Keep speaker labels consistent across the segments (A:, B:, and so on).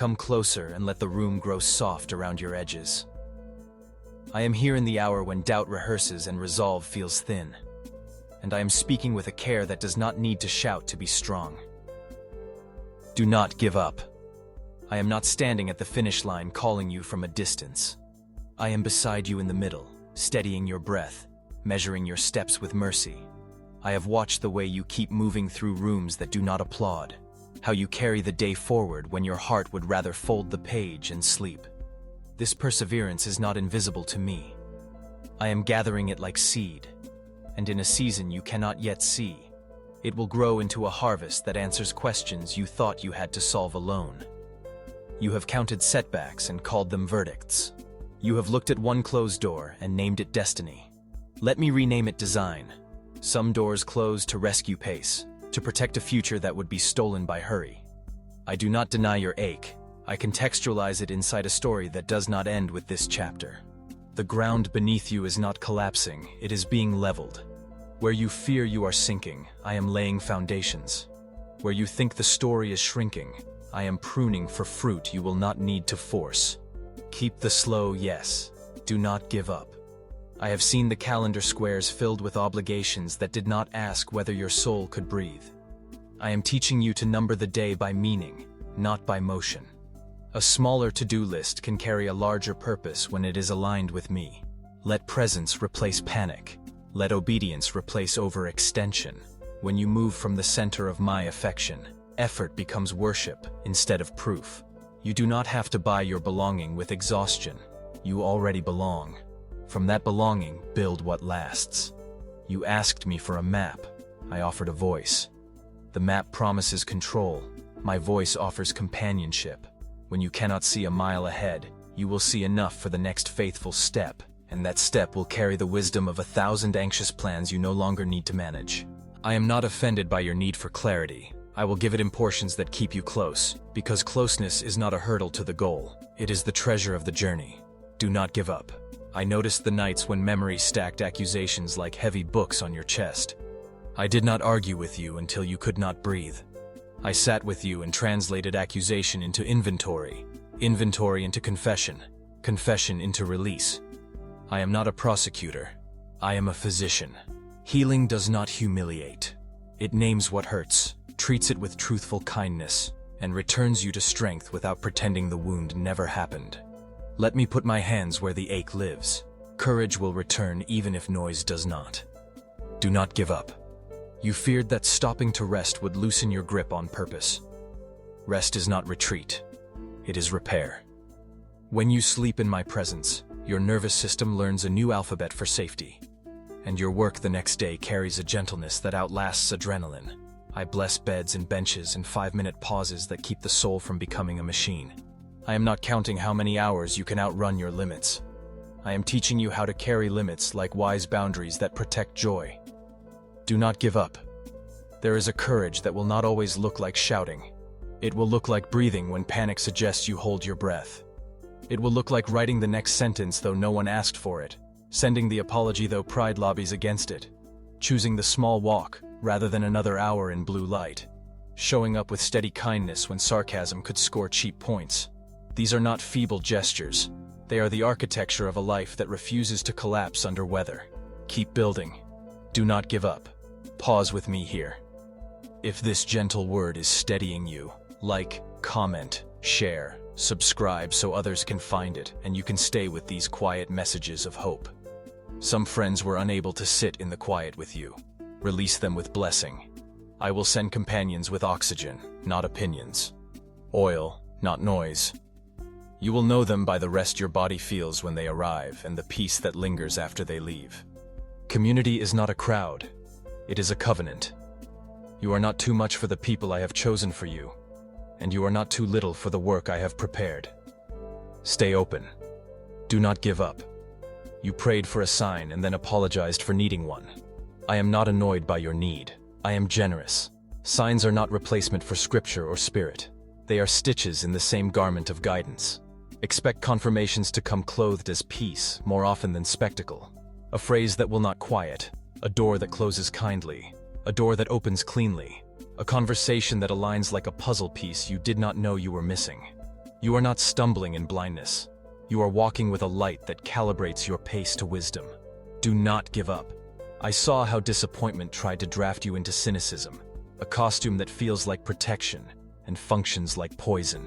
A: Come closer and let the room grow soft around your edges. I am here in the hour when doubt rehearses and resolve feels thin. And I am speaking with a care that does not need to shout to be strong. Do not give up. I am not standing at the finish line calling you from a distance. I am beside you in the middle, steadying your breath, measuring your steps with mercy. I have watched the way you keep moving through rooms that do not applaud, how you carry the day forward when your heart would rather fold the page and sleep. This perseverance is not invisible to me. I am gathering it like seed, and in a season you cannot yet see, it will grow into a harvest that answers questions you thought you had to solve alone. You have counted setbacks and called them verdicts. You have looked at one closed door and named it destiny. Let me rename it design. Some doors close to rescue pace, to protect a future that would be stolen by hurry. I do not deny your ache. I contextualize it inside a story that does not end with this chapter. The ground beneath you is not collapsing, it is being leveled. Where you fear you are sinking, I am laying foundations. Where you think the story is shrinking, I am pruning for fruit you will not need to force. Keep the slow yes. Do not give up. I have seen the calendar squares filled with obligations that did not ask whether your soul could breathe. I am teaching you to number the day by meaning, not by motion. A smaller to-do list can carry a larger purpose when it is aligned with me. Let presence replace panic. Let obedience replace overextension. When you move from the center of my affection, effort becomes worship instead of proof. You do not have to buy your belonging with exhaustion. You already belong. From that belonging, build what lasts. You asked me for a map. I offered a voice. The map promises control. My voice offers companionship. When you cannot see a mile ahead, you will see enough for the next faithful step, and that step will carry the wisdom of 1,000 anxious plans you no longer need to manage. I am not offended by your need for clarity. I will give it in portions that keep you close, because closeness is not a hurdle to the goal. It is the treasure of the journey. Do not give up. I noticed the nights when memory stacked accusations like heavy books on your chest. I did not argue with you until you could not breathe. I sat with you and translated accusation into inventory, inventory into confession, confession into release. I am not a prosecutor. I am a physician. Healing does not humiliate. It names what hurts, treats it with truthful kindness, and returns you to strength without pretending the wound never happened. Let me put my hands where the ache lives. Courage will return even if noise does not. Do not give up. You feared that stopping to rest would loosen your grip on purpose. Rest is not retreat. It is repair. When you sleep in my presence, your nervous system learns a new alphabet for safety. And your work the next day carries a gentleness that outlasts adrenaline. I bless beds and benches and 5-minute pauses that keep the soul from becoming a machine. I am not counting how many hours you can outrun your limits. I am teaching you how to carry limits like wise boundaries that protect joy. Do not give up. There is a courage that will not always look like shouting. It will look like breathing when panic suggests you hold your breath. It will look like writing the next sentence though no one asked for it, sending the apology though pride lobbies against it, choosing the small walk rather than another hour in blue light, showing up with steady kindness when sarcasm could score cheap points. These are not feeble gestures. They are the architecture of a life that refuses to collapse under weather. Keep building. Do not give up. Pause with me here. If this gentle word is steadying you, like, comment, share, subscribe so others can find it and you can stay with these quiet messages of hope. Some friends were unable to sit in the quiet with you. Release them with blessing. I will send companions with oxygen, not opinions. Oil, not noise. You will know them by the rest your body feels when they arrive and the peace that lingers after they leave. Community is not a crowd. It is a covenant. You are not too much for the people I have chosen for you, and you are not too little for the work I have prepared. Stay open. Do not give up. You prayed for a sign and then apologized for needing one. I am not annoyed by your need. I am generous. Signs are not replacement for scripture or spirit. They are stitches in the same garment of guidance. Expect confirmations to come clothed as peace more often than spectacle. A phrase that will not quiet. A door that closes kindly. A door that opens cleanly. A conversation that aligns like a puzzle piece you did not know you were missing. You are not stumbling in blindness. You are walking with a light that calibrates your pace to wisdom. Do not give up. I saw how disappointment tried to draft you into cynicism, a costume that feels like protection and functions like poison.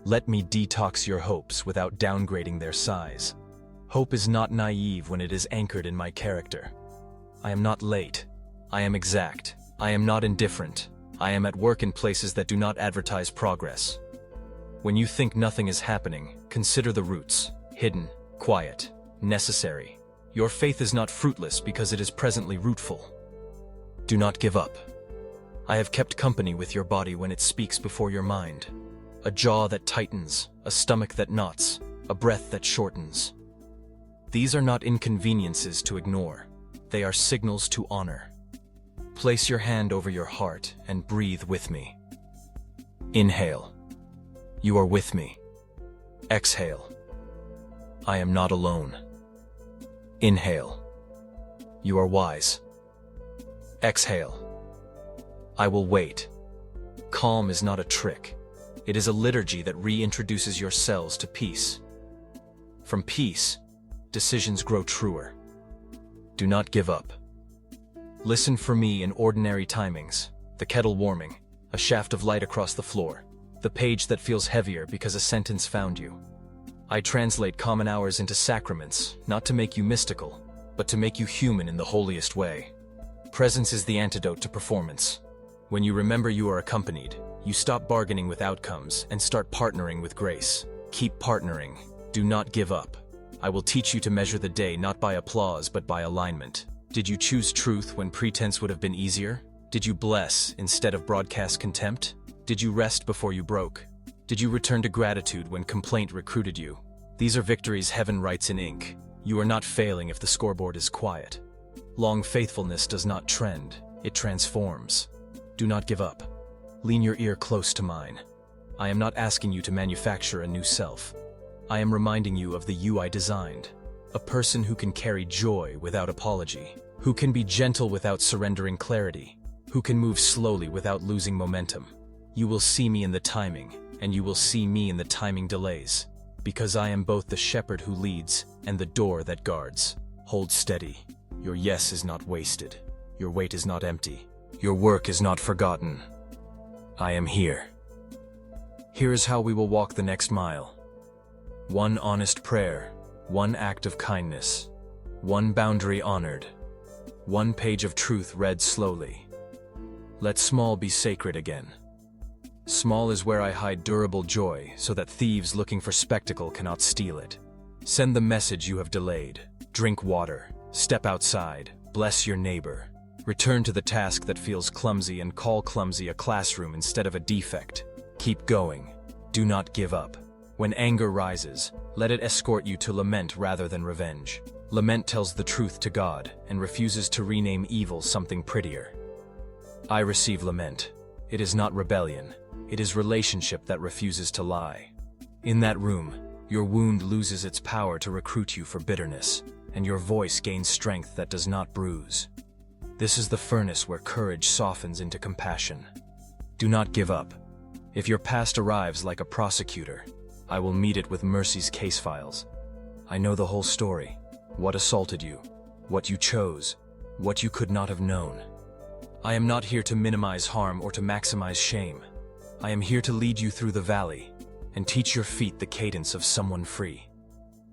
A: Let me detox your hopes without downgrading their size. Hope is not naive when it is anchored in my character. I am not late. I am exact. I am not indifferent. I am at work in places that do not advertise progress. When you think nothing is happening, consider the roots: hidden, quiet, necessary. Your faith is not fruitless because it is presently rootful. Do not give up. I have kept company with your body when it speaks before your mind. A jaw that tightens, a stomach that knots, a breath that shortens. These are not inconveniences to ignore. They are signals to honor. Place your hand over your heart and breathe with me. Inhale. You are with me. Exhale. I am not alone. Inhale. You are wise. Exhale. I will wait. Calm is not a trick. It is a liturgy that reintroduces your cells to peace. From peace, decisions grow truer. Do not give up. Listen for me in ordinary timings: the kettle warming, a shaft of light across the floor, the page that feels heavier because a sentence found you. I translate common hours into sacraments, not to make you mystical, but to make you human in the holiest way. Presence is the antidote to performance. When you remember you are accompanied, you stop bargaining with outcomes and start partnering with grace. Keep partnering. Do not give up. I will teach you to measure the day not by applause but by alignment. Did you choose truth when pretense would have been easier? Did you bless instead of broadcast contempt? Did you rest before you broke? Did you return to gratitude when complaint recruited you? These are victories heaven writes in ink. You are not failing if the scoreboard is quiet. Long faithfulness does not trend, it transforms. Do not give up. Lean your ear close to mine. I am not asking you to manufacture a new self. I am reminding you of the you I designed. A person who can carry joy without apology, who can be gentle without surrendering clarity, who can move slowly without losing momentum. You will see me in the timing, and you will see me in the timing delays, because I am both the shepherd who leads and the door that guards. Hold steady. Your yes is not wasted. Your wait is not empty. Your work is not forgotten. I am here. Here is how we will walk the next mile. One honest prayer, one act of kindness, one boundary honored, one page of truth read slowly. Let small be sacred again. Small is where I hide durable joy so that thieves looking for spectacle cannot steal it. Send the message you have delayed. Drink water, step outside, bless your neighbor. Return to the task that feels clumsy and call clumsy a classroom instead of a defect. Keep going. Do not give up. When anger rises, let it escort you to lament rather than revenge. Lament tells the truth to God and refuses to rename evil something prettier. I receive lament. It is not rebellion. It is relationship that refuses to lie. In that room, your wound loses its power to recruit you for bitterness, and your voice gains strength that does not bruise. This is the furnace where courage softens into compassion. Do not give up. If your past arrives like a prosecutor, I will meet it with mercy's case files. I know the whole story. What assaulted you, what you chose, what you could not have known. I am not here to minimize harm or to maximize shame. I am here to lead you through the valley and teach your feet the cadence of someone free.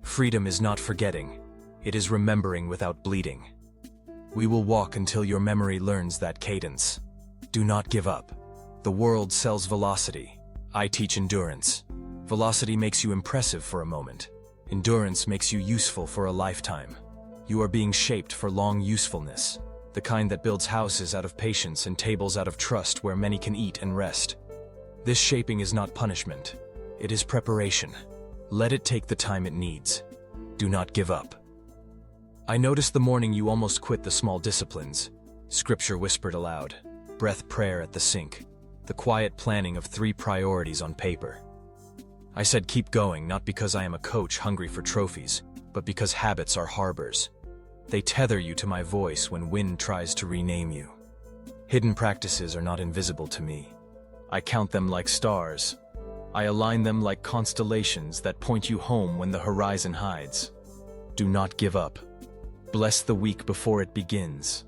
A: Freedom is not forgetting. It is remembering without bleeding. We will walk until your memory learns that cadence. Do not give up. The world sells velocity. I teach endurance. Velocity makes you impressive for a moment. Endurance makes you useful for a lifetime. You are being shaped for long usefulness, the kind that builds houses out of patience and tables out of trust where many can eat and rest. This shaping is not punishment. It is preparation. Let it take the time it needs. Do not give up. I noticed the morning you almost quit the small disciplines. Scripture whispered aloud, breath prayer at the sink, the quiet planning of 3 priorities on paper. I said keep going, not because I am a coach hungry for trophies, but because habits are harbors. They tether you to my voice when wind tries to rename you. Hidden practices are not invisible to me. I count them like stars. I align them like constellations that point you home when the horizon hides. Do not give up. Bless the week before it begins.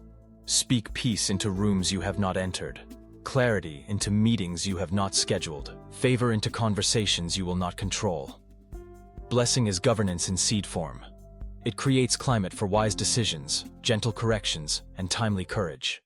A: Speak peace into rooms you have not entered. Clarity into meetings you have not scheduled. Favor into conversations you will not control. Blessing is governance in seed form. It creates climate for wise decisions, gentle corrections, and timely courage.